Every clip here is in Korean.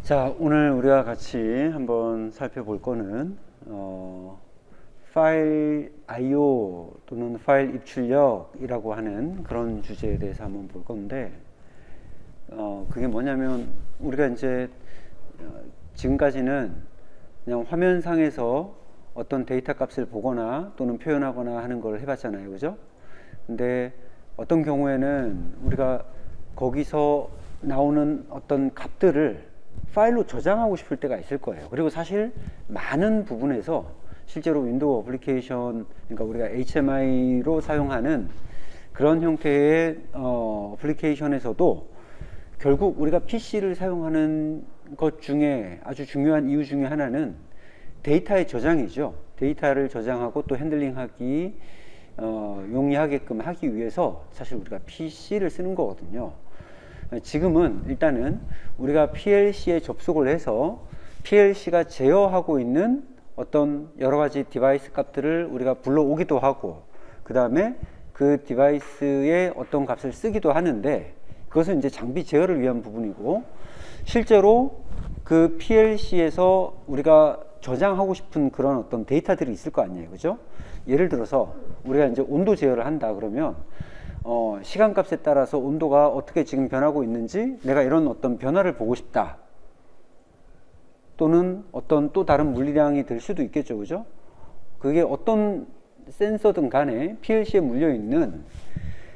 자, 오늘 우리가 같이 한번 살펴볼 거는 파일 I/O 또는 파일 입출력이라고 하는 그런 주제에 대해서 한번 볼 건데, 그게 뭐냐면 우리가 이제 지금까지는 그냥 화면상에서 어떤 데이터 값을 보거나 또는 표현하거나 하는 걸 해봤잖아요, 그죠? 근데 어떤 경우에는 우리가 거기서 나오는 어떤 값들을 파일로 저장하고 싶을 때가 있을 거예요. 그리고 사실 많은 부분에서 실제로 윈도우 어플리케이션, 그러니까 우리가 HMI로 사용하는 그런 형태의 어플리케이션에서도 결국 우리가 PC를 사용하는 것 중에 아주 중요한 이유 중에 하나는 데이터의 저장이죠. 데이터를 저장하고 또 핸들링하기 용이하게끔 하기 위해서 사실 우리가 PC를 쓰는 거거든요. 지금은 일단은 우리가 PLC에 접속을 해서 PLC가 제어하고 있는 어떤 여러 가지 디바이스 값들을 우리가 불러오기도 하고, 그 다음에 그 디바이스의 어떤 값을 쓰기도 하는데, 그것은 이제 장비 제어를 위한 부분이고, 실제로 그 PLC에서 우리가 저장하고 싶은 그런 어떤 데이터들이 있을 거 아니에요, 그죠? 예를 들어서 우리가 이제 온도 제어를 한다 그러면 시간값에 따라서 온도가 어떻게 지금 변하고 있는지 내가 이런 어떤 변화를 보고 싶다, 또는 어떤 또 다른 물리량이 될 수도 있겠죠, 그죠? 그게 어떤 센서든 간에 PLC에 물려 있는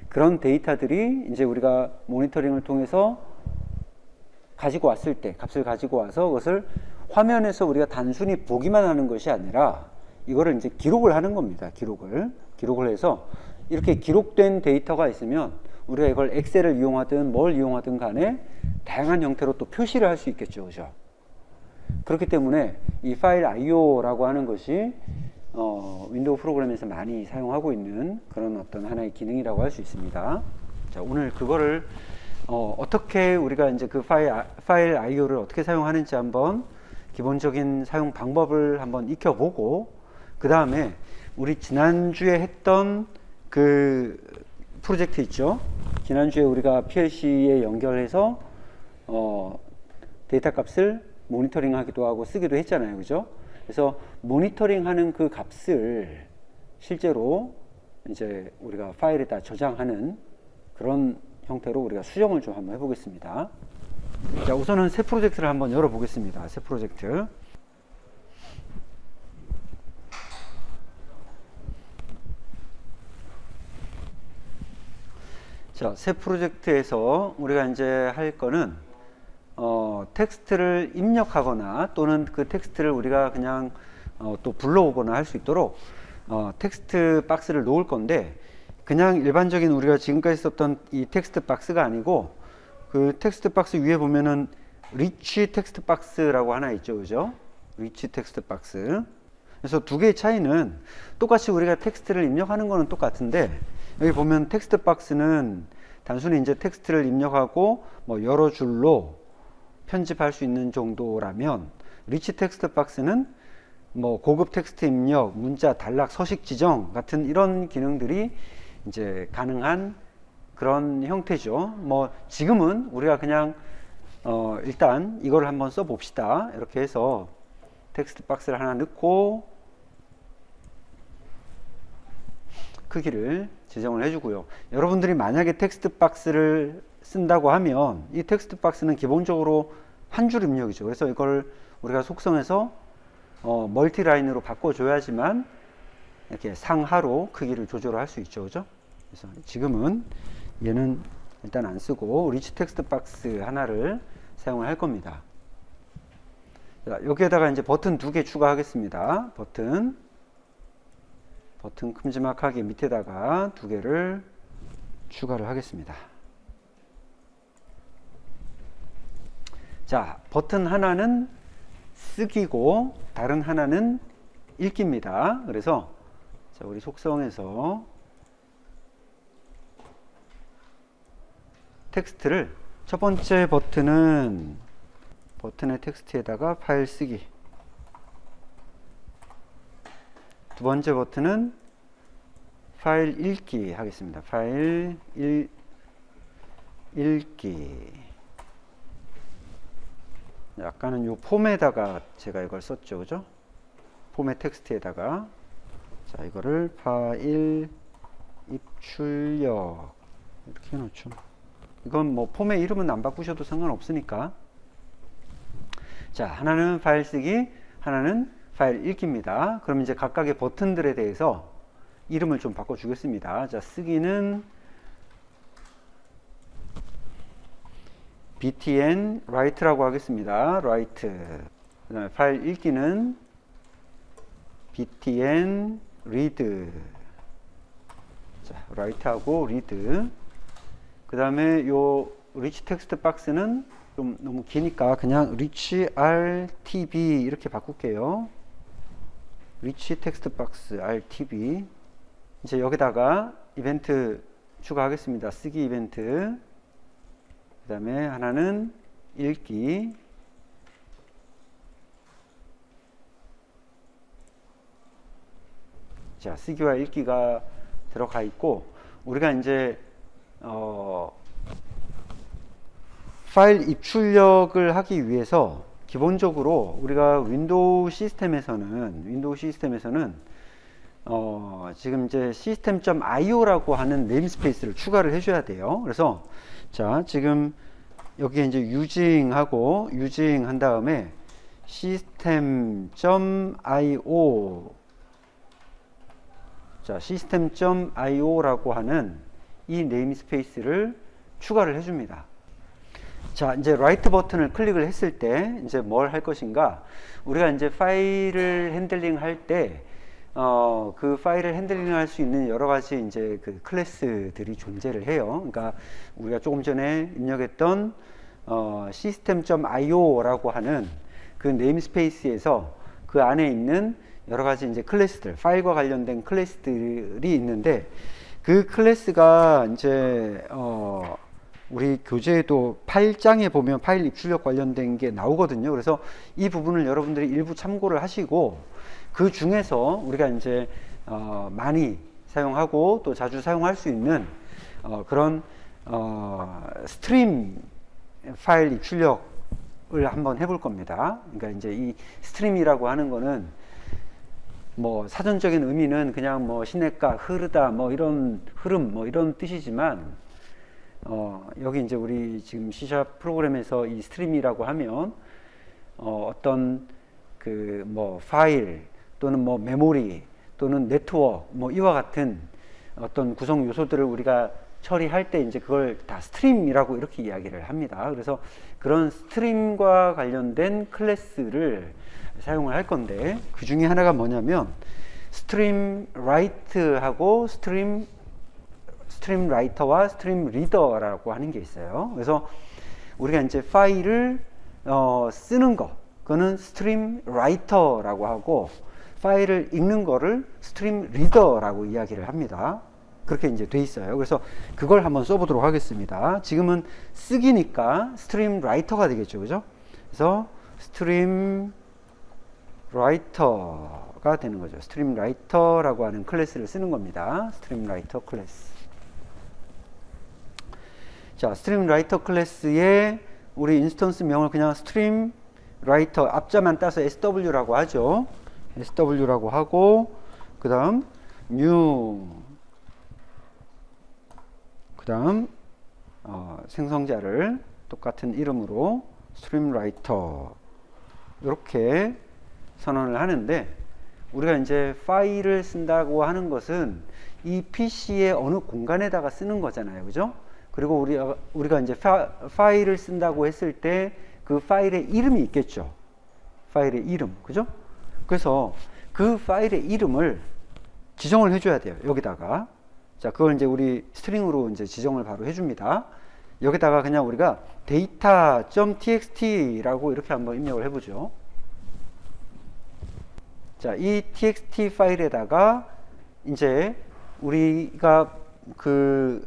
그런 데이터들이 이제 우리가 모니터링을 통해서 가지고 왔을 때, 값을 가지고 와서 그것을 화면에서 우리가 단순히 보기만 하는 것이 아니라 이거를 이제 기록을 하는 겁니다. 기록을 해서 이렇게 기록된 데이터가 있으면 우리가 이걸 엑셀을 이용하든 뭘 이용하든 간에 다양한 형태로 또 표시를 할 수 있겠죠, 그죠? 그렇기 때문에 이 파일 I/O라고 하는 것이 윈도우 프로그램에서 많이 사용하고 있는 그런 어떤 하나의 기능이라고 할 수 있습니다. 자, 오늘 그거를 어떻게 우리가 이제 그 파일 I/O를 어떻게 사용하는지 한번 기본적인 사용 방법을 한번 익혀보고, 그 다음에 우리 지난주에 했던 그 프로젝트 있죠? 지난주에 우리가 PLC에 연결해서 데이터 값을 모니터링 하기도 하고 쓰기도 했잖아요, 그죠? 그래서 모니터링 하는 그 값을 실제로 이제 우리가 파일에다 저장하는 그런 형태로 우리가 수정을 좀 한번 해보겠습니다. 자, 우선은 새 프로젝트를 한번 열어보겠습니다. 새 프로젝트. 자, 새 프로젝트에서 우리가 이제 할 거는 텍스트를 입력하거나 또는 그 텍스트를 우리가 그냥 또 불러오거나 할 수 있도록 텍스트 박스를 놓을 건데, 그냥 일반적인 우리가 지금까지 썼던 이 텍스트 박스가 아니고, 그 텍스트 박스 위에 보면은 리치 텍스트 박스라고 하나 있죠, 그죠? 리치 텍스트 박스. 그래서 두 개의 차이는, 똑같이 우리가 텍스트를 입력하는 거는 똑같은데, 여기 보면 텍스트 박스는 단순히 이제 텍스트를 입력하고 뭐 여러 줄로 편집할 수 있는 정도라면, 리치 텍스트 박스는 뭐 고급 텍스트 입력, 문자, 단락, 서식 지정 같은 이런 기능들이 이제 가능한 그런 형태죠. 뭐 지금은 우리가 그냥 일단 이걸 한번 써 봅시다. 이렇게 해서 텍스트 박스를 하나 넣고 크기를 지정을 해주고요. 여러분들이 만약에 텍스트 박스를 쓴다고 하면 이 텍스트 박스는 기본적으로 한 줄 입력이죠. 그래서 이걸 우리가 속성해서 멀티라인으로 바꿔줘야지만 이렇게 상하로 크기를 조절할 수 있죠, 그죠? 그래서 지금은 얘는 일단 안 쓰고 리치 텍스트 박스 하나를 사용을 할 겁니다. 자, 여기에다가 이제 버튼 두 개 추가하겠습니다. 버튼 큼지막하게 밑에다가 두 개를 추가를 하겠습니다. 자, 버튼 하나는 쓰기고 다른 하나는 읽기입니다. 그래서 자, 우리 속성에서 텍스트를, 첫 번째 버튼은 버튼의 텍스트에다가 파일 쓰기, 두 번째 버튼은 파일 읽기 하겠습니다. 파일 읽기. 아까는 요 폼에다가 제가 이걸 썼죠, 그죠? 폼의 텍스트에다가 자 이거를 파일 입출력 이렇게 해놓죠. 이건 뭐 폼의 이름은 안 바꾸셔도 상관없으니까. 자, 하나는 파일 쓰기, 하나는 파일 읽기입니다. 그럼 이제 각각의 버튼들에 대해서 이름을 좀 바꿔주겠습니다. 자, 쓰기는 btn write라고 하겠습니다. write. 그 다음에 파일 읽기는 btn read. 자, write하고 read. 그 다음에 요 rich text box는 좀 너무 기니까 그냥 rich rtb 이렇게 바꿀게요. rich text box rtb. 이제 여기다가 이벤트 추가하겠습니다. 쓰기 이벤트. 그 다음에 하나는 읽기. 자, 쓰기와 읽기가 들어가 있고, 우리가 이제 파일 입출력을 하기 위해서 기본적으로 우리가 윈도우 시스템에서는 지금 이제 system.io라고 하는 네임스페이스를 추가를 해줘야 돼요. 그래서 자, 지금 여기에 이제 using 한 다음에 system.io 자, system.io라고 하는 이 네임스페이스를 추가를 해줍니다. 자, 이제 라이트 버튼을 클릭을 했을 때 이제 뭘 할 것인가? 우리가 이제 파일을 핸들링 할 때 그 파일을 핸들링 할 수 있는 여러 가지 이제 그 클래스들이 존재를 해요. 그러니까 우리가 조금 전에 입력했던 system.io라고 하는 그 네임스페이스에서 그 안에 있는 여러 가지 이제 클래스들, 파일과 관련된 클래스들이 있는데, 그 클래스가 이제 우리 교재에도 8장에 보면 파일 입출력 관련된 게 나오거든요. 그래서 이 부분을 여러분들이 일부 참고를 하시고, 그 중에서 우리가 이제 많이 사용하고 또 자주 사용할 수 있는 그런 스트림 파일 입출력을 한번 해볼 겁니다. 그러니까 이제 이 스트림이라고 하는 거는 뭐 사전적인 의미는 그냥 뭐 시냇가 흐르다 뭐 이런 흐름 뭐 이런 뜻이지만 여기 이제 우리 지금 C# 프로그램에서 이 스트림이라고 하면 어떤 그 뭐 파일 또는 뭐 메모리 또는 네트워크 뭐 이와 같은 어떤 구성 요소들을 우리가 처리할 때 이제 그걸 다 스트림이라고 이렇게 이야기를 합니다. 그래서 그런 스트림과 관련된 클래스를 사용을 할 건데, 그 중에 하나가 뭐냐면 스트림 라이트하고 스트림 라이터와 스트림 리더라고 하는 게 있어요. 그래서 우리가 이제 파일을 쓰는 거, 그거는 스트림 라이터라고 하고, 파일을 읽는 거를 스트림 리더라고 이야기를 합니다. 그렇게 이제 돼 있어요. 그래서 그걸 한번 써보도록 하겠습니다. 지금은 쓰기니까 스트림 라이터가 되겠죠, 그죠? 그래서 스트림 라이터가 되는 거죠. 스트림 라이터라고 하는 클래스를 쓰는 겁니다. 스트림 라이터 클래스. 자, 스트림 라이터 클래스의 우리 인스턴스 명을 그냥 스트림 라이터 앞자만 따서 SW라고 하죠. SW라고 하고, 그 다음 new, 그 다음 생성자를 똑같은 이름으로 스트림 라이터 이렇게 선언을 하는데, 우리가 이제 파일을 쓴다고 하는 것은 이 PC의 어느 공간에다가 쓰는 거잖아요, 그죠? 그리고 우리가 이제 파일을 쓴다고 했을 때 그 파일의 이름이 있겠죠. 파일의 이름, 그죠? 그래서 그 파일의 이름을 지정을 해줘야 돼요, 여기다가. 자, 그걸 이제 우리 스트링으로 이제 지정을 바로 해줍니다. 여기다가 그냥 우리가 data.txt라고 이렇게 한번 입력을 해보죠. 자, 이 txt 파일에다가 이제 우리가 그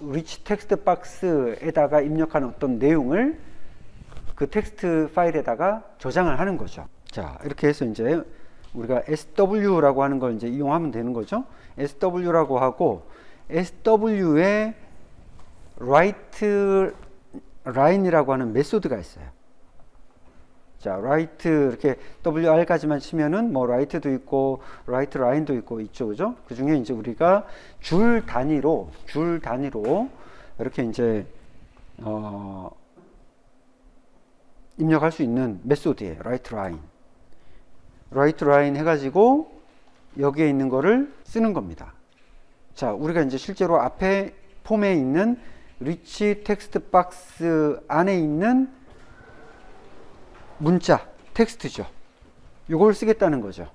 rich text box에다가 입력한 어떤 내용을 그 텍스트 파일에다가 저장을 하는 거죠. 자, 이렇게 해서 이제 우리가 sw라고 하는 걸 이제 이용하면 되는 거죠. sw라고 하고, sw에 write line이라고 하는 메소드가 있어요. 자, write 이렇게 WR까지만 치면은 뭐 write도 있고 write line도 있고 있죠, 그죠? 그 중에 이제 우리가 줄 단위로 이렇게 이제 입력할 수 있는 메소드예요. write line 해가지고 여기에 있는 거를 쓰는 겁니다. 자, 우리가 이제 실제로 앞에 폼에 있는 rich 텍스트 박스 안에 있는 문자, 텍스트죠. 이걸 쓰겠다는 거죠.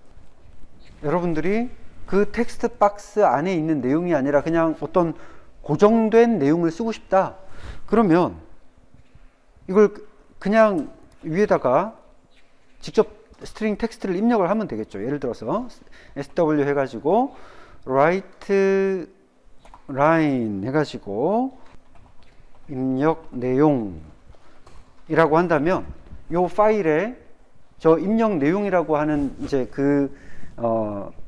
여러분들이 그 텍스트 박스 안에 있는 내용이 아니라 그냥 어떤 고정된 내용을 쓰고 싶다. 그러면 이걸 그냥 위에다가 직접 스트링 텍스트를 입력을 하면 되겠죠. 예를 들어서 SW 해가지고 write line 해가지고 입력 내용이라고 한다면 이 파일에 저 입력 내용이라고 하는 이제 그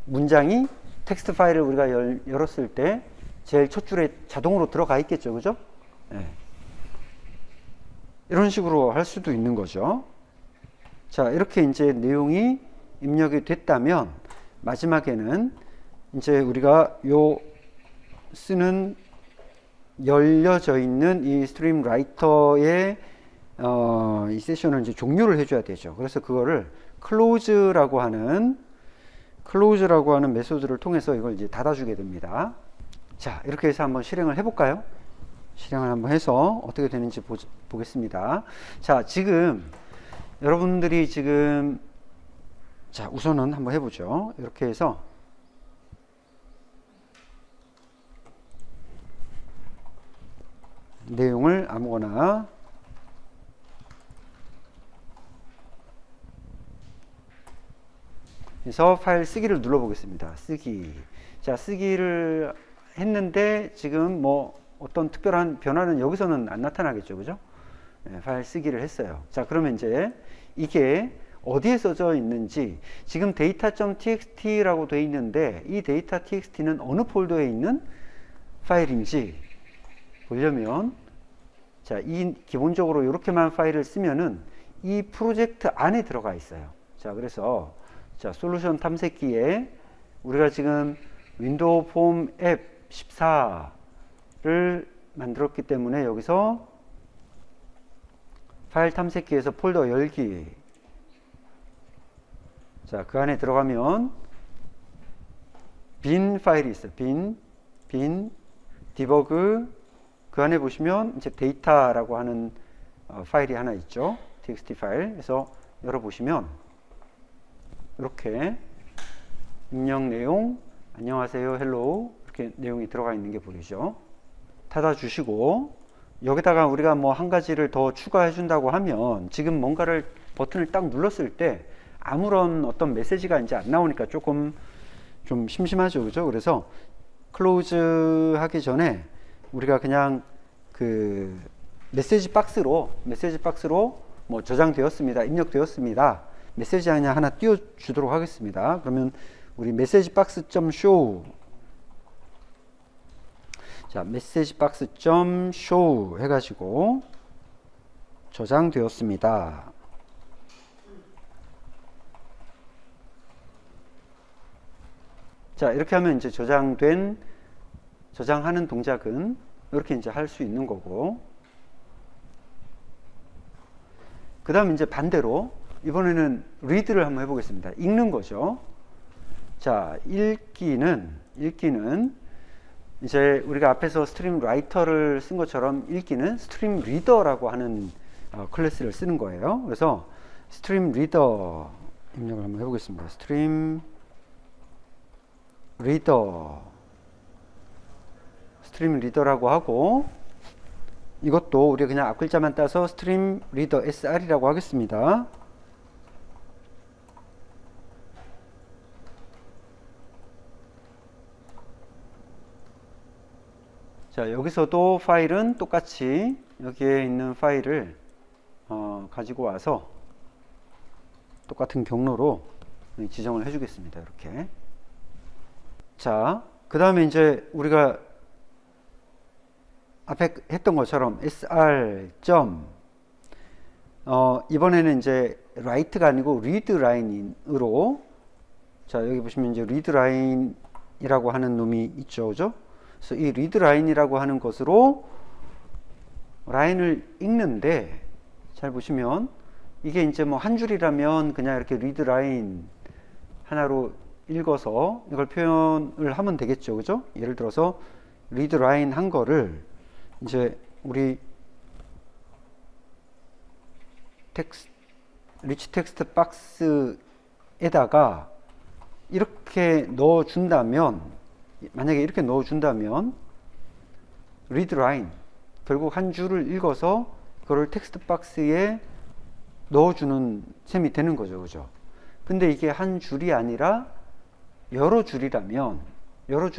문장이 텍스트 파일을 우리가 열었을 때 제일 첫 줄에 자동으로 들어가 있겠죠, 그죠? 네. 이런 식으로 할 수도 있는 거죠. 자, 이렇게 이제 내용이 입력이 됐다면 마지막에는 이제 우리가 요 쓰는 열려져 있는 이 스트림 라이터의 이 세션을 이제 종료를 해줘야 되죠. 그래서 그거를 close라고 하는 메소드를 통해서 이걸 이제 닫아주게 됩니다. 자, 이렇게 해서 한번 실행을 해볼까요? 실행을 한번 해서 어떻게 되는지 보겠습니다. 자, 지금 여러분들이 지금 자, 우선은 한번 해보죠. 이렇게 해서 내용을 아무거나 그래서 파일 쓰기를 눌러 보겠습니다. 쓰기. 자, 쓰기를 했는데 지금 뭐 어떤 특별한 변화는 여기서는 안 나타나겠죠, 그죠? 네, 파일 쓰기를 했어요. 자, 그러면 이제 이게 어디에 써져 있는지 지금 data.txt라고 되어 있는데 이 data.txt는 어느 폴더에 있는 파일인지 보려면 자, 이 기본적으로 이렇게만 파일을 쓰면은 이 프로젝트 안에 들어가 있어요. 자, 그래서 자, 솔루션 탐색기에 우리가 지금 윈도우 폼 앱 14를 만들었기 때문에 여기서 파일 탐색기에서 폴더 열기. 자, 그 안에 들어가면 빈 파일이 있어요. 빈 디버그. 그 안에 보시면 이제 데이터라고 하는 파일이 하나 있죠. txt 파일. 그래서 열어보시면 이렇게 입력 내용, 안녕하세요, 헬로우 이렇게 내용이 들어가 있는 게 보이죠. 닫아주시고 여기다가 우리가 뭐 한 가지를 더 추가해 준다고 하면 지금 뭔가를 버튼을 딱 눌렀을 때 아무런 어떤 메시지가 이제 안 나오니까 조금 좀 심심하죠, 그죠? 그래서 클로즈 하기 전에 우리가 그냥 그 메시지 박스로 뭐 저장되었습니다, 입력되었습니다. 메시지 하나 띄워주도록 하겠습니다. 그러면 우리 메시지 박스 점 쇼. 자, 메시지 박스 점 쇼 해가지고 저장되었습니다. 자, 이렇게 하면 이제 저장하는 동작은 이렇게 이제 할 수 있는 거고, 그 다음 이제 반대로 이번에는 read를 한번 해보겠습니다. 읽는 거죠. 자, 읽기는 이제 우리가 앞에서 스트림 라이터를 쓴 것처럼 읽기는 스트림 리더라고 하는 클래스를 쓰는 거예요. 그래서 스트림 리더 입력을 한번 해보겠습니다. 스트림 리더라고 하고, 이것도 우리가 그냥 앞글자만 따서 스트림 리더 SR이라고 하겠습니다. 자, 여기서도 파일은 똑같이 여기에 있는 파일을 가지고 와서 똑같은 경로로 지정을 해주겠습니다. 이렇게. 자, 그 다음에 이제 우리가 앞에 했던 것처럼 sr. 이번에는 이제 write가 아니고 read line으로, 자 여기 보시면 이제 read line이라고 하는 놈이 있죠, 그죠? 그래서 이 read line이라고 하는 것으로 라인을 읽는데, 잘 보시면 이게 이제 뭐 한 줄이라면 그냥 이렇게 read line 하나로 읽어서 이걸 표현을 하면 되겠죠, 그죠? 예를 들어서 read line 한 거를 이제 우리 리치 텍스트 박스에다가 이렇게 넣어 준다면, 만약에 이렇게 넣어 준다면 read line, 결국 한 줄을 읽어서 그걸 텍스트 박스에 넣어주는 셈이 되는 거죠, 그죠? 근데 이게 한 줄이 아니라 여러 줄이라면 여러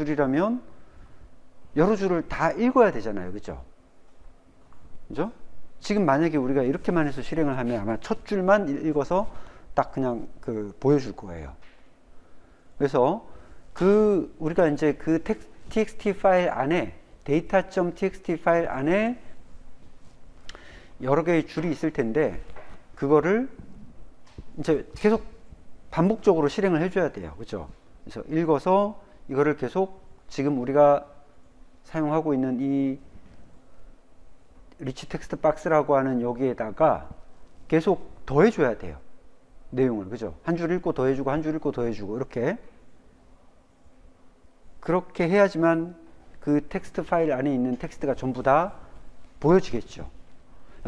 줄을 다 읽어야 되잖아요, 그죠? 그죠? 지금 만약에 우리가 이렇게만 해서 실행을 하면 아마 첫 줄만 읽어서 딱 그냥 보여줄 거예요. 그래서 우리가 이제 txt 파일 안에, data.txt 파일 안에 여러 개의 줄이 있을 텐데, 그거를 이제 계속 반복적으로 실행을 해줘야 돼요, 그죠? 그래서 읽어서 이거를 계속 지금 우리가 사용하고 있는 이 리치 텍스트 박스라고 하는 여기에다가 계속 더해줘야 돼요, 내용을, 그죠? 한 줄 읽고 더해주고 한 줄 읽고 더해주고, 그렇게 해야지만 그 텍스트 파일 안에 있는 텍스트가 전부 다 보여지겠죠.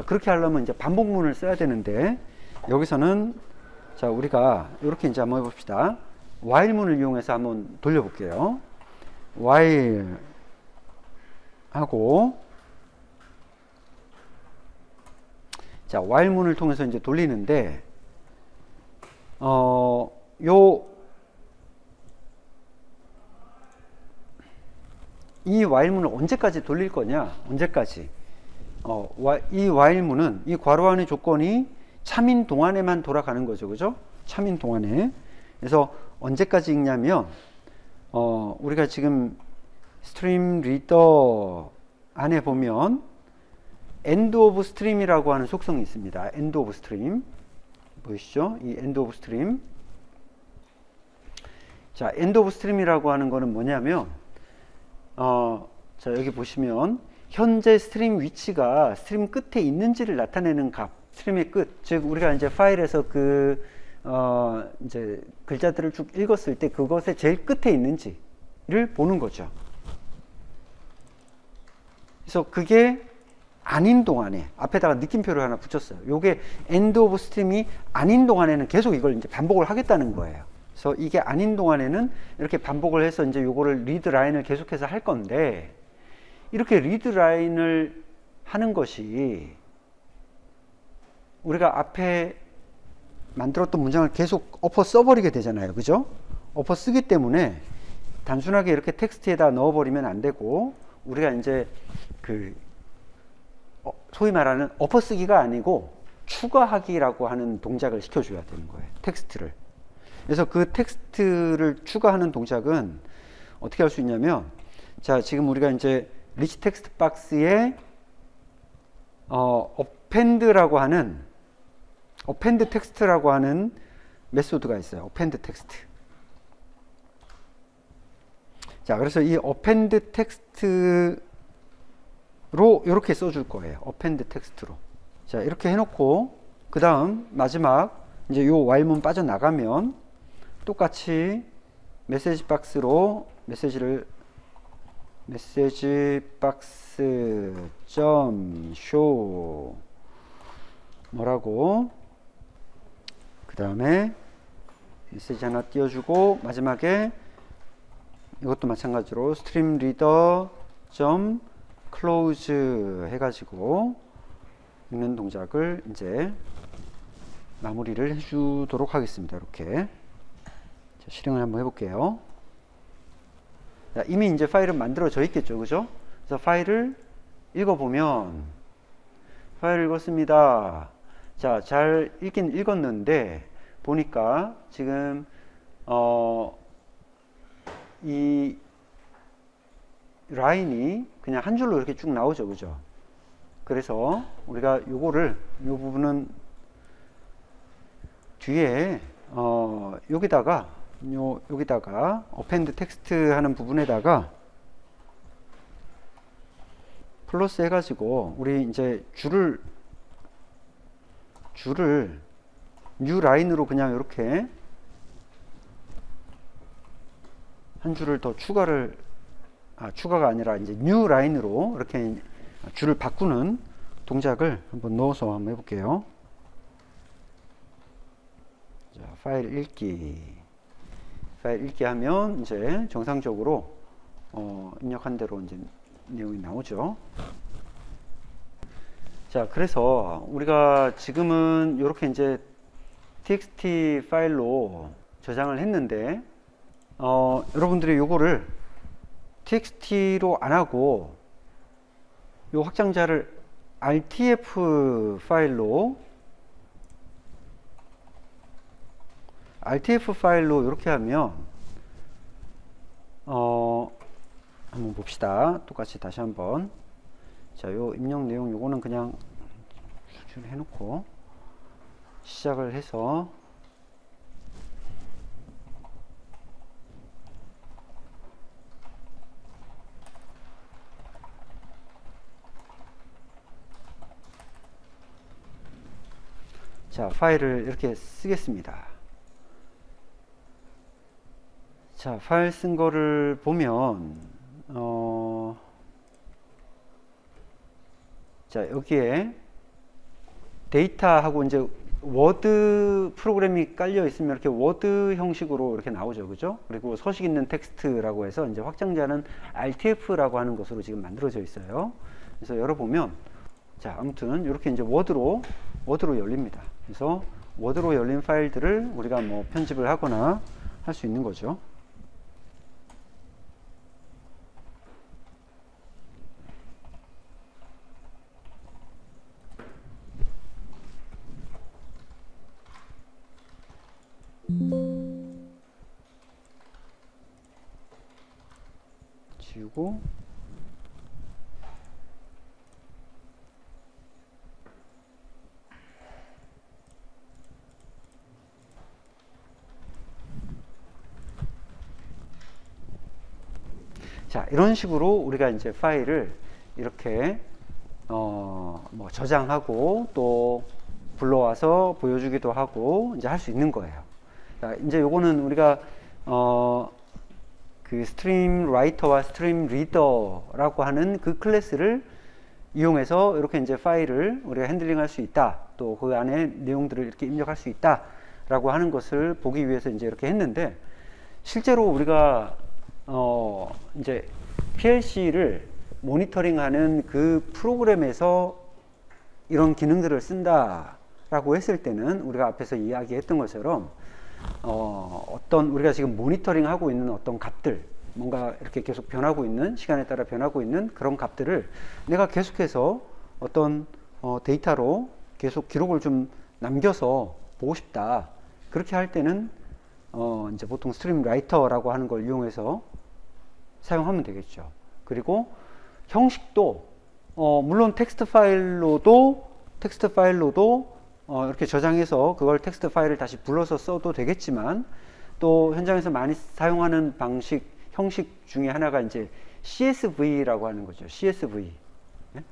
그렇게 하려면 이제 반복문을 써야 되는데, 여기서는 자 우리가 이렇게 이제 한번 해봅시다. while문을 이용해서 한번 돌려볼게요. while 하고, 자 while문을 통해서 이제 돌리는데, 이 while문을 언제까지 돌릴 거냐, 언제까지? 이 while문은 이 괄호 안의 조건이 참인 동안에만 돌아가는 거죠, 그죠? 참인 동안에. 그래서 언제까지 읽냐면, 우리가 지금 스트림 리더 안에 보면 end of stream이라고 하는 속성이 있습니다. end of stream 보이시죠? 이 end of stream. 자, end of stream이라고 하는 거는 뭐냐면, 자 여기 보시면 현재 스트림 위치가 스트림 끝에 있는지를 나타내는 값, 스트림의 끝, 즉 우리가 이제 파일에서 이제 글자들을 쭉 읽었을 때 그것의 제일 끝에 있는지를 보는 거죠. 그래서 그게 아닌 동안에 앞에다가 느낌표를 하나 붙였어요. 요게 end of stream이 아닌 동안에는 계속 이걸 이제 반복을 하겠다는 거예요. 그래서 이게 아닌 동안에는 이렇게 반복을 해서 이제 요거를 리드 라인을 계속해서 할 건데, 이렇게 리드 라인을 하는 것이 우리가 앞에 만들었던 문장을 계속 엎어 써버리게 되잖아요, 그죠? 엎어 쓰기 때문에 단순하게 이렇게 텍스트에다 넣어버리면 안 되고, 우리가 이제 소위 말하는 엎어 쓰기가 아니고 추가하기라고 하는 동작을 시켜줘야 되는 거예요, 텍스트를. 그래서 그 텍스트를 추가하는 동작은 어떻게 할 수 있냐면, 자 지금 우리가 이제 리치 텍스트 박스에 append라고 하는 append 텍스트라고 하는 메소드가 있어요. append 텍스트. 자 그래서 이 append 텍스트로 이렇게 써줄 거예요. append 텍스트로. 자 이렇게 해놓고 그 다음 마지막 이제 요 while문 빠져나가면 똑같이 메시지 박스로 메시지 박스 점 쇼 뭐라고, 그 다음에 메시지 하나 띄워주고, 마지막에 이것도 마찬가지로 스트림 리더 점 클로즈 해가지고 읽는 동작을 이제 마무리를 해주도록 하겠습니다. 이렇게 실행을 한번 해볼게요. 자, 이미 이제 파일은 만들어져 있겠죠, 그죠? 그래서 파일을 읽어보면, 파일을 읽었습니다. 자, 잘 읽긴 읽었는데 보니까 지금 이 라인이 그냥 한 줄로 이렇게 쭉 나오죠, 그죠? 그래서 우리가 요거를, 요 부분은 뒤에 여기다가 여기다가 append text 하는 부분에다가 플러스 해가지고 우리 이제 줄을 뉴 라인으로 그냥 이렇게 한 줄을 더 추가가 아니라 이제 뉴 라인으로 이렇게 줄을 바꾸는 동작을 한번 넣어서 한번 해볼게요. 자, 파일 읽기 하면 이제 정상적으로 입력한 대로 이제 내용이 나오죠. 자, 그래서 우리가 지금은 이렇게 이제 txt 파일로 저장을 했는데 여러분들이 요거를 txt로 안 하고 요 확장자를 rtf 파일로 이렇게 하면 한번 봅시다. 똑같이 다시 한번. 자, 요 입력 내용 요거는 그냥 수출해 놓고 시작을 해서 자, 파일을 이렇게 쓰겠습니다. 자, 파일 쓴 거를 보면 자, 여기에 데이터하고 이제 워드 프로그램이 깔려 있으면 이렇게 워드 형식으로 이렇게 나오죠. 그죠? 그리고 서식 있는 텍스트라고 해서 이제 확장자는 RTF라고 하는 것으로 지금 만들어져 있어요. 그래서 열어보면 자, 아무튼 이렇게 이제 워드로 열립니다. 그래서 워드로 열린 파일들을 우리가 뭐 편집을 하거나 할 수 있는 거죠. 지우고 자, 이런 식으로 우리가 이제 파일을 이렇게 뭐 저장하고 또 불러와서 보여주기도 하고 이제 할 수 있는 거예요. 자, 이제 요거는 우리가 그 스트림 라이터와 스트림 리더라고 하는 그 클래스를 이용해서 이렇게 이제 파일을 우리가 핸들링 할 수 있다. 또 그 안에 내용들을 이렇게 입력할 수 있다. 라고 하는 것을 보기 위해서 이제 이렇게 했는데, 실제로 우리가 이제 PLC를 모니터링 하는 그 프로그램에서 이런 기능들을 쓴다라고 했을 때는 우리가 앞에서 이야기했던 것처럼 어떤 우리가 지금 모니터링 하고 있는 어떤 값들, 뭔가 이렇게 계속 변하고 있는, 시간에 따라 변하고 있는 그런 값들을 내가 계속해서 어떤 데이터로 계속 기록을 좀 남겨서 보고 싶다. 그렇게 할 때는 이제 보통 스트림 라이터라고 하는 걸 이용해서 사용하면 되겠죠. 그리고 형식도 물론 텍스트 파일로도 이렇게 저장해서 그걸 텍스트 파일을 다시 불러서 써도 되겠지만, 또 현장에서 많이 사용하는 형식 중에 하나가 이제 CSV라고 하는 거죠. CSV. 네?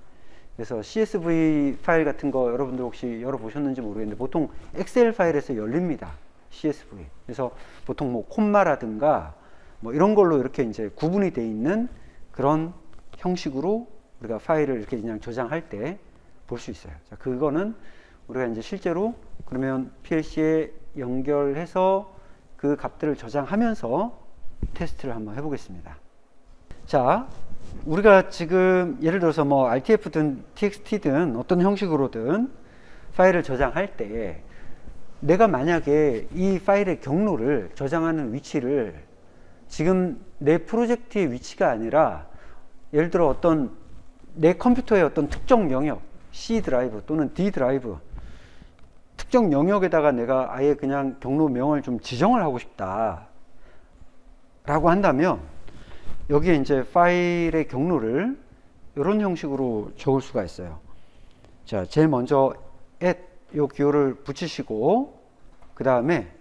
그래서 CSV 파일 같은 거 여러분들 혹시 열어보셨는지 모르겠는데 보통 엑셀 파일에서 열립니다. CSV. 그래서 보통 뭐 콤마라든가 뭐 이런 걸로 이렇게 이제 구분이 되어 있는 그런 형식으로 우리가 파일을 이렇게 그냥 저장할 때 볼 수 있어요. 자, 그거는 우리가 이제 실제로 그러면 PLC에 연결해서 그 값들을 저장하면서 테스트를 한번 해보겠습니다. 자, 우리가 지금 예를 들어서 뭐 RTF든 TXT든 어떤 형식으로든 파일을 저장할 때 내가 만약에 이 파일의 경로를 저장하는 위치를 지금 내 프로젝트의 위치가 아니라 예를 들어 어떤 내 컴퓨터의 어떤 특정 영역, C 드라이브 또는 D 드라이브 특정 영역에다가 내가 아예 그냥 경로명을 좀 지정을 하고 싶다 라고 한다면 여기에 이제 파일의 경로를 이런 형식으로 적을 수가 있어요. 자, 제일 먼저 at 요 기호를 붙이시고 그 다음에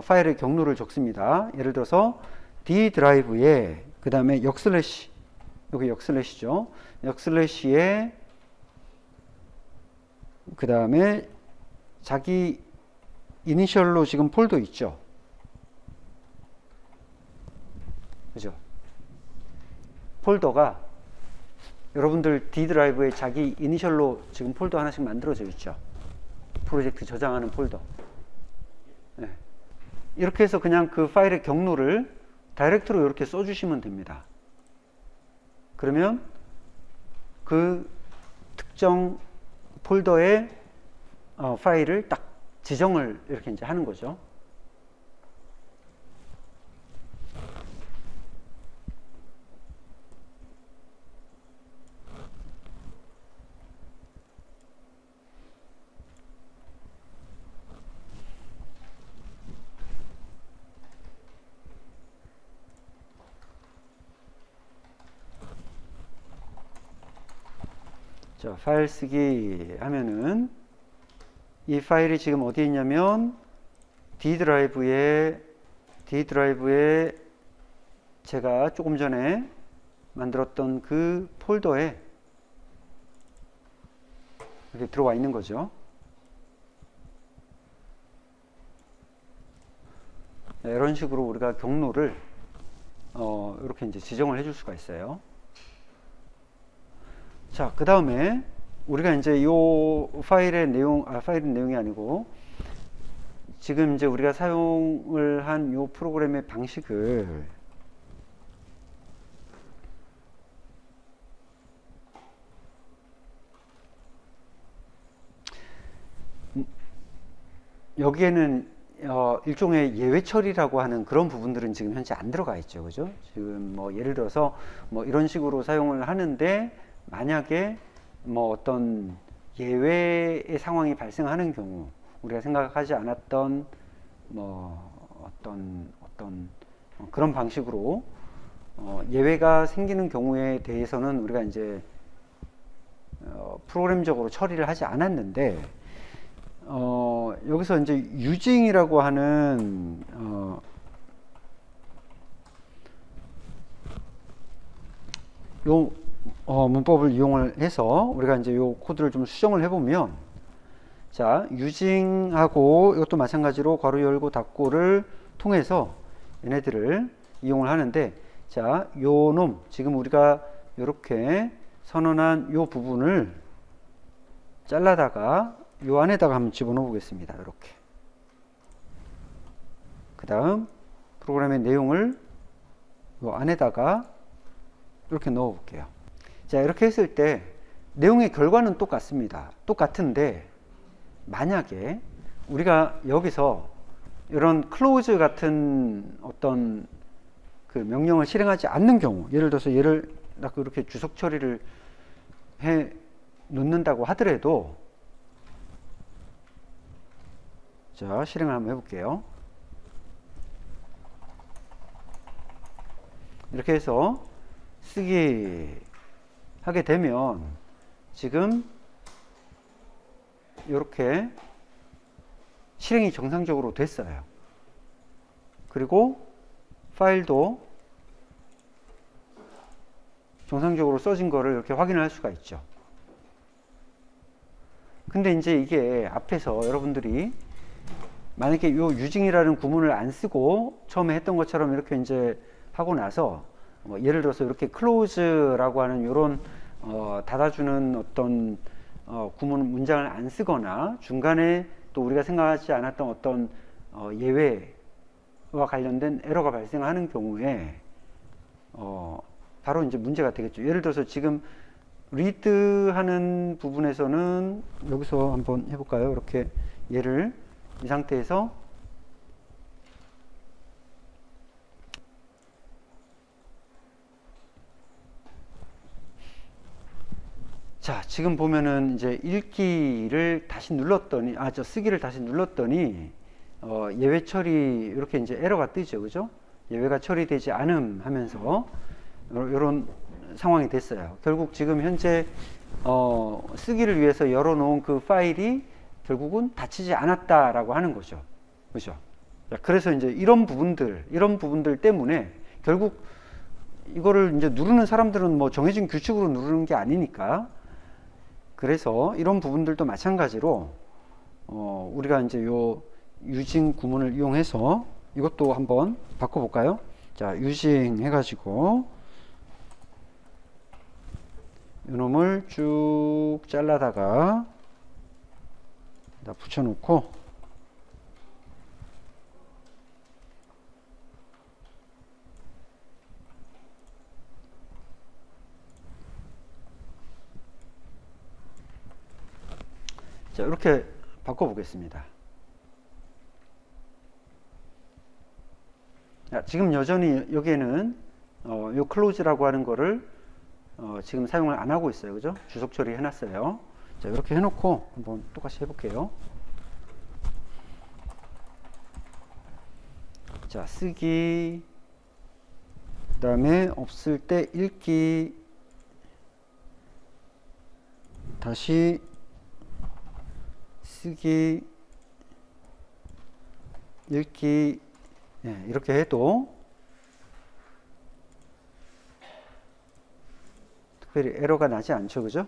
파일의 경로를 적습니다. 예를 들어서 D 드라이브에 그 다음에 역슬래시, 여기 역슬래시죠. 역슬래시에 그 다음에 자기 이니셜로 지금 폴더 있죠. 그죠? 폴더가 여러분들 D 드라이브에 자기 이니셜로 지금 폴더 하나씩 만들어져 있죠. 프로젝트 저장하는 폴더. 네. 이렇게 해서 그냥 그 파일의 경로를 다이렉트로 이렇게 써주시면 됩니다. 그러면 그 특정 폴더의 파일을 딱 지정을 이렇게 이제 하는 거죠. 자, 파일 쓰기 하면은 이 파일이 지금 어디에 있냐면 D 드라이브에 제가 조금 전에 만들었던 그 폴더에 이렇게 들어와 있는 거죠. 이런 식으로 우리가 경로를 이렇게 이제 지정을 해줄 수가 있어요. 자, 그 다음에 우리가 이제 요 파일의 내용이 아니고 지금 이제 우리가 사용을 한 요 프로그램의 방식을 여기에는 일종의 예외 처리라고 하는 그런 부분들은 지금 현재 안 들어가 있죠. 그죠? 지금 뭐 예를 들어서 뭐 이런 식으로 사용을 하는데 만약에 뭐 어떤 예외의 상황이 발생하는 경우 우리가 생각하지 않았던 뭐 어떤 그런 방식으로 예외가 생기는 경우에 대해서는 우리가 이제 프로그램적으로 처리를 하지 않았는데 여기서 이제 유징이라고 하는 요 문법을 이용을 해서 우리가 이제 요 코드를 좀 수정을 해보면, 자, 유징하고 이것도 마찬가지로 괄호 열고 닫고를 통해서 얘네들을 이용을 하는데, 자, 요 놈 지금 우리가 이렇게 선언한 요 부분을 잘라다가 요 안에다가 한번 집어넣어 보겠습니다. 이렇게. 그 다음 프로그램의 내용을 요 안에다가 이렇게 넣어 볼게요. 자, 이렇게 했을 때 내용의 결과는 똑같습니다. 똑같은데 만약에 우리가 여기서 이런 close 같은 어떤 그 명령을 실행하지 않는 경우, 예를 들어서 얘를 이렇게 주석 처리를 해 놓는다고 하더라도, 자, 실행을 한번 해볼게요. 이렇게 해서 쓰기 하게 되면 지금 이렇게 실행이 정상적으로 됐어요. 그리고 파일도 정상적으로 써진 거를 이렇게 확인을 할 수가 있죠. 근데 이제 이게 앞에서 여러분들이 만약에 요 유징이라는 구문을 안 쓰고 처음에 했던 것처럼 이렇게 이제 하고 나서 예를 들어서 이렇게 close라고 하는 요런 닫아주는 어떤 구문 문장을 안 쓰거나 중간에 또 우리가 생각하지 않았던 어떤 예외와 관련된 에러가 발생하는 경우에 바로 이제 문제가 되겠죠. 예를 들어서 지금 read 하는 부분에서는 여기서 한번 해볼까요? 이렇게 얘를 이 상태에서 자, 지금 보면은 이제 읽기를 다시 눌렀더니, 쓰기를 다시 눌렀더니, 예외 처리, 이렇게 이제 에러가 뜨죠. 그죠? 예외가 처리되지 않음 하면서, 요런 상황이 됐어요. 결국 지금 현재, 쓰기를 위해서 열어놓은 그 파일이 결국은 닫히지 않았다라고 하는 거죠. 그죠? 자, 그래서 이제 이런 부분들 때문에 결국 이거를 이제 누르는 사람들은 뭐 정해진 규칙으로 누르는 게 아니니까, 그래서 이런 부분들도 마찬가지로 우리가 이제 요 유징 구문을 이용해서 이것도 한번 바꿔볼까요? 자, 유징 해가지고 이놈을 쭉 잘라다가 붙여놓고, 자, 이렇게 바꿔보겠습니다. 자, 지금 여전히 여기에는 요 클로즈라고 하는 거를 지금 사용을 안 하고 있어요. 그죠? 주석 처리 해놨어요. 자, 이렇게 해놓고 한번 똑같이 해볼게요. 자, 쓰기, 그 다음에 없을 때 읽기, 다시 쓰기, 읽기, 네, 이렇게 해도 특별히 에러가 나지 않죠. 그죠?